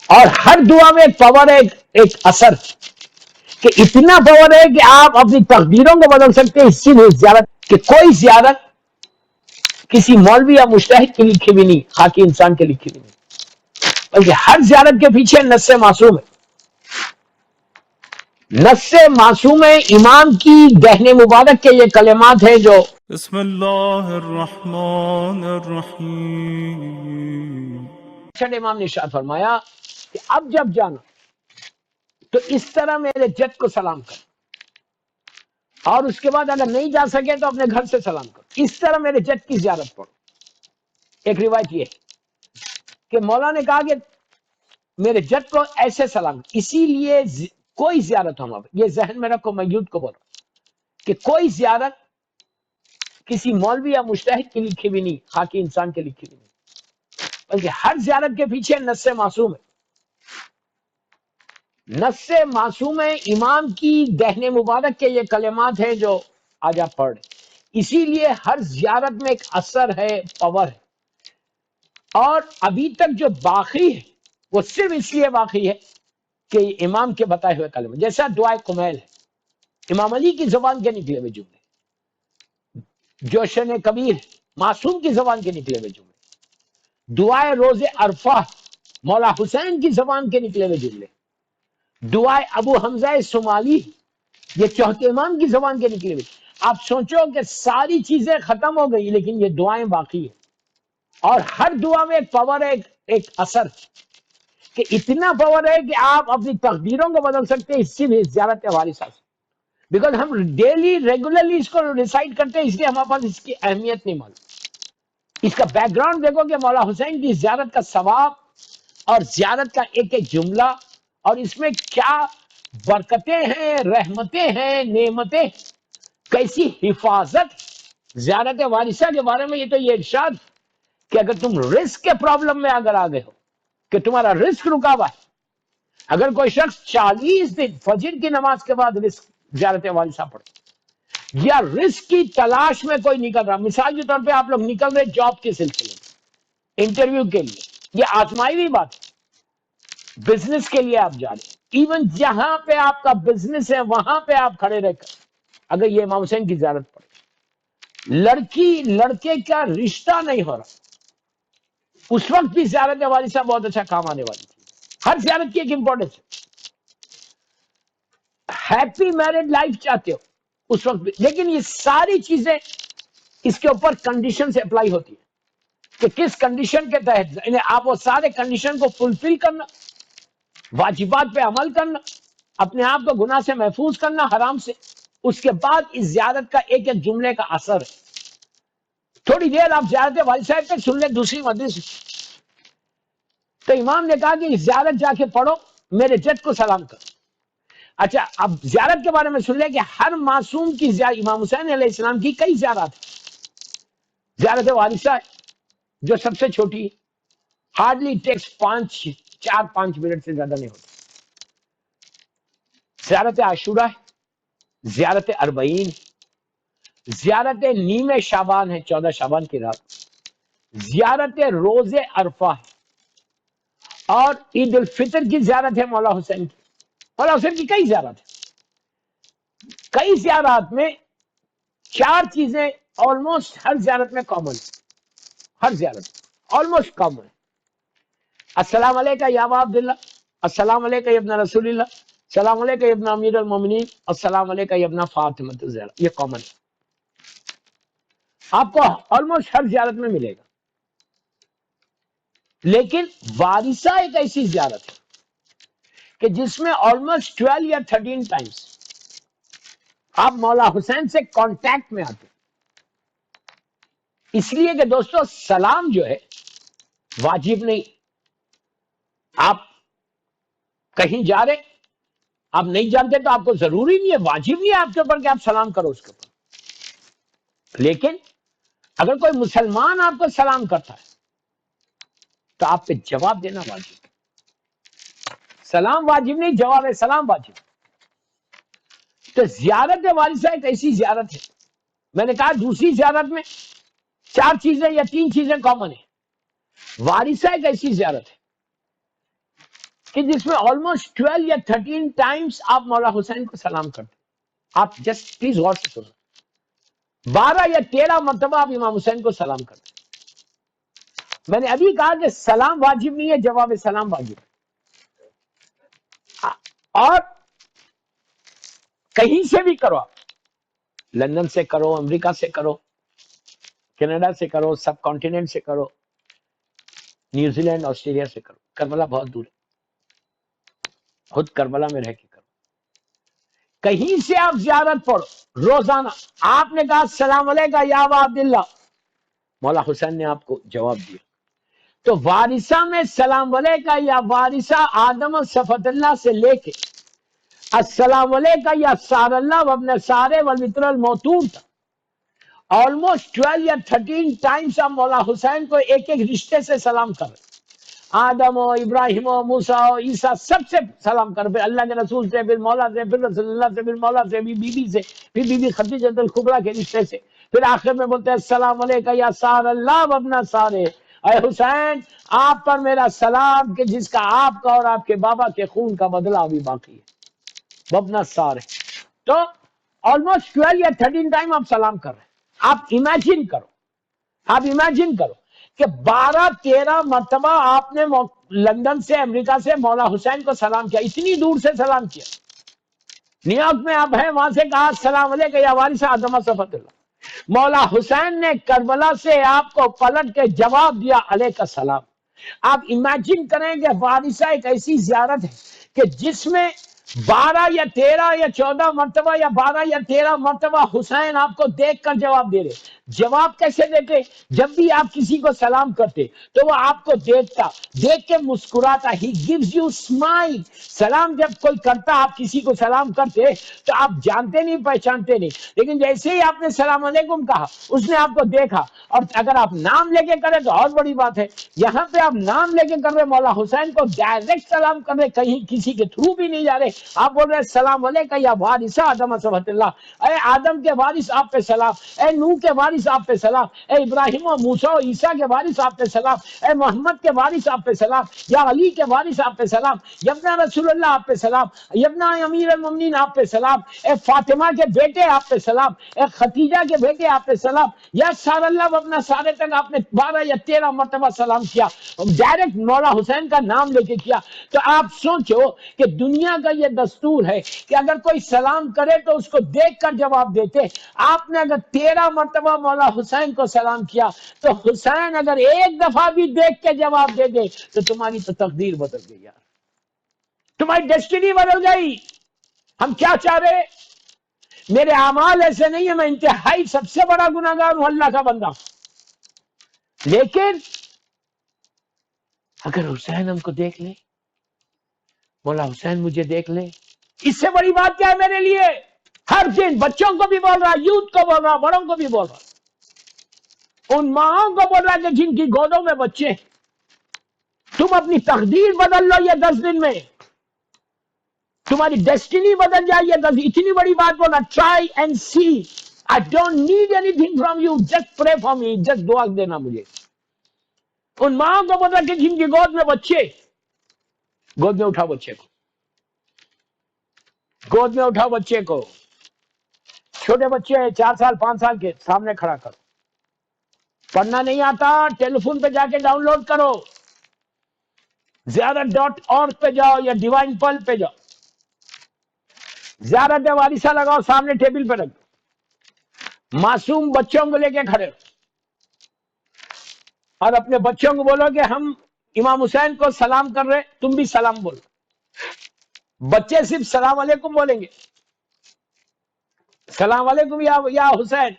اور ہر دعا میں ایک پاور ہے، ایک اثر، کہ اتنا پاور ہے کہ آپ اپنی تقدیروں کو بدل سکتے ہیں. اسی لیے زیارت، کہ کوئی زیارت کسی مولوی یا مجتہد کی لکھی بھی نہیں، خاکی انسان کے لکھی بھی نہیں، بلکہ ہر زیارت کے پیچھے نص معصوم ہے. نص معصوم امام کی دہن مبارک کے یہ کلمات ہیں جو بسم اللہ الرحمن الرحیم. امام نے ارشاد فرمایا کہ اب جب جانا تو اس طرح میرے جد کو سلام کر، اور اس کے بعد اگر نہیں جا سکے تو اپنے گھر سے سلام کر. اس طرح میرے جد کی زیارت پڑھو. ایک روایت یہ ہے کہ مولا نے کہا کہ میرے جد کو ایسے سلام کر. اسی لیے کوئی زیارت ہم، اب یہ ذہن میں رکھو، میں یوتھ کو بول رہا ہوں کہ کوئی زیارت کسی مولوی یا مجتہد کی لکھی بھی نہیں، خاکی انسان کے لکھی بھی نہیں، بلکہ ہر زیارت کے پیچھے نص معصوم ہے. نص معصوم امام کی دہن مبارک کے یہ کلمات ہیں جو آج آپ پڑھ رہے. اسی لیے ہر زیارت میں ایک اثر ہے، پاور ہے. اور ابھی تک جو باقی ہے وہ صرف اس لیے باقی ہے کہ یہ امام کے بتائے ہوئے کلمات، جیسا دعائے کمیل ہے، امام علی کی زبان کے نکلے ہوئے جملے، جوشن کبیر معصوم کی زبان کے نکلے ہوئے جملے، دعائے روز عرفہ مولا حسین کی زبان کے نکلے ہوئے جملے، دعائے ابو حمزہ سمالی یہ چوتھے امام کی زبان کے نکلے ہوئے. آپ سوچو کہ ساری چیزیں ختم ہو گئی لیکن یہ دعائیں باقی ہیں. اور ہر دعا میں ایک پاور ہے، ایک اثر، کہ اتنا پاور ہے کہ آپ اپنی تقدیروں کو بدل سکتے ہیں. اسی لیے زیارت وارثہ سے، بیکاز ہم ڈیلی ریگولرلی اس کو ریسائٹ کرتے ہیں، اس لیے ہمارے پاس اس کی اہمیت نہیں معلوم. اس کا بیک گراؤنڈ دیکھو کہ مولا حسین کی زیارت کا ثواب اور زیارت کا ایک ایک جملہ، اور اس میں کیا برکتیں ہیں، رحمتیں ہیں، نعمتیں، کیسی حفاظت. زیارت وارثہ کے بارے میں یہ تو یہ ارشاد کہ اگر تم رزق کے پرابلم میں اگر آ گئے ہو، کہ تمہارا رزق رکا ہوا ہے، اگر کوئی شخص 40 دن فجر کی نماز کے بعد رزق زیارت وارثہ پڑھے، یا رزق کی تلاش میں کوئی نکل رہا، مثال کے طور پہ آپ لوگ نکل رہے جاب کے سلسلے میں، انٹرویو کے لیے، یہ آزمائی ہوئی بات ہے. بزنس کے لیے آپ جا رہے ہیں، ایون جہاں پہ آپ کا بزنس ہے وہاں پہ آپ کھڑے رہ کر اگر یہ امام حسین کی زیارت پڑے. لڑکی لڑکے کا رشتہ نہیں ہو رہا، اس وقت بھی زیارت وارثہ بہت اچھا کام آنے والی تھی. ہر زیارت کی ایک امپورٹنس ہے. ہیپی میرڈ لائف چاہتے ہو اس وقت بھی، لیکن یہ ساری چیزیں اس کے اوپر کنڈیشن سے اپلائی ہوتی ہے کہ کس کنڈیشن کے تحت آپ وہ سارے کنڈیشن کو فلفل کرنا، واجبات پہ عمل کرنا، اپنے آپ کو گناہ سے محفوظ کرنا، حرام سے. اس کے بعد اس زیارت کا ایک ایک جملے کا اثر ہے. تھوڑی دیر آپ زیارت والد صاحب پہ سن لیں دوسری مجلس، تو امام نے کہا کہ اس زیارت جا کے پڑھو، میرے جد کو سلام کرو. اچھا، اب زیارت کے بارے میں سن لیں کہ ہر معصوم کی امام حسین علیہ السلام کی کئی زیارت ہیں. زیارت وارثہ جو سب سے چھوٹی ہے، ہارڈلی ٹیکس 4-5 منٹ سے زیادہ نہیں ہوتا. زیارت عاشورہ ہے، زیارت اربعین، زیارت نیم شعبان ہے، 14 شعبان کی رات، زیارت روز عرفہ ہے، اور عید الفطر کی زیارت ہے مولا حسین کی. مولا حسین کی کئی زیارت ہے. کئی زیارات میں 4 چیزیں آلموسٹ ہر زیارت میں کامن ہے، ہر زیارت آلموسٹ کامن ہے. السلام علیکہ یا ابا عبداللہ، السلام علیکہ یا ابن رسول اللہ، السلام علیکہ یا ابن امیر المومنین، السلام علیکہ یا ابن فاطمہ الزہرا. یہ کامن ہے، آپ کو آلموسٹ ہر زیارت میں ملے گا. لیکن وارثہ ایک ایسی زیارت ہے کہ جس میں آلموسٹ 12 یا 13 ٹائمز آپ مولا حسین سے کانٹیکٹ میں آتے. اس لیے کہ دوستو سلام جو ہے واجب نہیں. آپ کہیں جا رہے، آپ نہیں جانتے تو آپ کو ضروری نہیں ہے، واجب نہیں ہے آپ کے اوپر کہ آپ سلام کرو اس کے اوپر. لیکن اگر کوئی مسلمان آپ کو سلام کرتا ہے تو آپ پہ جواب دینا واجب ہے. سلام واجب نہیں، جواب ہے سلام واجب. تو زیارت وارثہ ایک ایسی زیارت ہے، میں نے کہا دوسری زیارت میں 4 چیزیں یا 3 چیزیں کامن ہیں. وارثہ ایک ایسی زیارت ہے کہ جس میں آلموسٹ 12 یا 13 ٹائمز آپ مولا حسین کو سلام کرتے. آپ جسٹ پلیز غور سے سنو. 12 یا 13 مرتبہ آپ امام حسین کو سلام کرتے. میں نے ابھی کہا کہ سلام واجب نہیں ہے، جواب سلام واجب ہے. اور کہیں سے بھی کرو، آپ لندن سے کرو، امریکہ سے کرو، کینیڈا سے کرو، سب کانٹیننٹ سے کرو، نیوزی لینڈ آسٹریلیا سے کرو. کربلا بہت دور ہے، خود کربلا میں رہ کے کرو. کہیں سے آپ زیارت پڑھو روزانہ. آپ نے کہا السلام علیکم یا ابا عبداللہ، مولا حسین نے آپ کو جواب دیا. تو وارثہ میں السلام علیکم یا وارثہ آدم و صفت اللہ سے لے کے السلام علیکم یا سار اللہ وابن سارے والمطر الموتور تھا. آلموسٹ 12 یا 13 ٹائمز آپ مولا حسین کو ایک ایک رشتے سے سلام کر رہے. آدم و ابراہیم و موسیٰ و عیسیٰ سب سے سلام کر، پھر اللہ کے رسول سے، پھر مولا سے، پھر رسول اللہ سے، پھر مولا سے، پھر بی بی سے، پھر بی بی خدیجہ الکبریٰ کے رشتے سے، پھر آخر میں بولتے ہیں السلام علیکم یا سار اللہ وابن سارے. اے حسین آپ پر میرا سلام کہ جس کا آپ کا اور آپ کے بابا کے خون کا بدلہ ابھی باقی ہے. وابن سارے. تو آلموسٹ 12 یا 13 ٹائم آپ سلام کر رہے ہیں. آپ امیجن کرو، آپ امیجن کرو کہ 12-13 مرتبہ آپ نے لندن سے، امریکہ سے مولا حسین کو سلام کیا، اتنی دور سے سلام کیا. نیو یارک میں آپ ہیں، وہاں سے کہا السلام علیکم یا وارث آدم صفت اللہ. مولا حسین نے کربلا سے آپ کو پلٹ کے جواب دیا علیک السلام. آپ امیجن کریں کہ وارثہ ایک ایسی زیارت ہے کہ جس میں 12 یا 13 یا 14 مرتبہ یا 12 یا 13 مرتبہ حسین آپ کو دیکھ کر جواب دے رہے. جواب کیسے دیتے؟ جب بھی آپ کسی کو سلام کرتے تو وہ آپ کو دیکھتا، دیکھ کے مسکراتا. ہی gives you smile. سلام جب کوئی کرتا، آپ کسی کو سلام کرتے تو آپ جانتے نہیں، پہچانتے نہیں، لیکن جیسے ہی آپ نے السلام علیکم کہا اس نے آپ کو دیکھا. اور اگر آپ نام لے کے کریں تو اور بڑی بات ہے. یہاں پہ آپ نام لے کے کر رہے مولا حسین کو، ڈائریکٹ سلام کر رہے، کہیں کسی کے تھرو بھی نہیں جا رہے. آپ بول رہے السلام علیکم یا وارث آدم صفت اللہ. اے آدم کے وارث آپ پہ سلام، اے نوح کے وارث آپ پہ سلام، اے ابراہیم و موسیٰ و عیسیٰ کے وارث آپ پہ سلام، اے محمد کے وارث آپ پہ سلام، یا علی کے وارث آپ پہ سلام، یبنا رسول اللہ آپ پہ سلام، یبنا امیر المومنین آپ پہ سلام، اے فاطمہ کے بیٹے آپ پہ سلام، اے خدیجہ کے بیٹے آپ پہ سلام، یا سار اللہ اپنا سارے تک آپ نے 12 یا 13 مرتبہ سلام کیا، ڈائریکٹ مولا حسین کا نام لے کے کیا. تو آپ سوچو کہ دنیا کا یہ دستور ہے کہ اگر کوئی سلام کرے تو اس کو دیکھ کر جواب دیتے. آپ نے اگر 13 مرتبہ مولا حسین کو سلام کیا تو حسین اگر ایک دفعہ بھی دیکھ کے جواب دے دے تو تمہاری تو تقدیر بدل گئی یار، تمہاری ڈیسٹینی بدل گئی. ہم کیا چاہ رہے؟ میرے اعمال ایسے نہیں ہیں، میں انتہائی سب سے بڑا گناہگار ہوں، اللہ کا بندہ، لیکن اگر حسین ہم کو دیکھ لے، مولا حسین مجھے دیکھ لے، اس سے بڑی بات کیا ہے میرے لیے؟ ہر دن بچوں کو بھی بول رہا، یوتھ کو بول رہا، بڑوں کو بھی بول رہا، ان ماؤں کو بول رہا کہ جن کی گودوں میں بچے، تم اپنی تقدیر بدل لو یہ 10 دن میں، تمہاری ڈیسٹینی بدل جائے یہ 10. اتنی بڑی بات بولا، try and see. I don't need anything from you, just pray for me, just دعا دینا مجھے. ان ماں کو بولا کہ جن کی گود میں بچے، گود میں اٹھاؤ بچے کو، گود میں اٹھاؤ بچے کو. چھوٹے بچے ہیں 4 سال 5 سال کے، سامنے کھڑا کرو. پڑھنا نہیں آتا ٹیلی فون پہ جا کے ڈاؤن لوڈ کرو، زیارت.org پہ جاؤ یا ڈیوائن پل پہ جاؤ، زیارت وارثہ لگاؤ، سامنے ٹیبل پہ رکھ دو، معصوم بچوں کو لے کے کھڑے ہو اور اپنے بچوں کو بولو کہ ہم امام حسین کو سلام کر رہے، تم بھی سلام بولو. بچے صرف سلام علیکم بولیں گے، سلام علیکم یا حسین.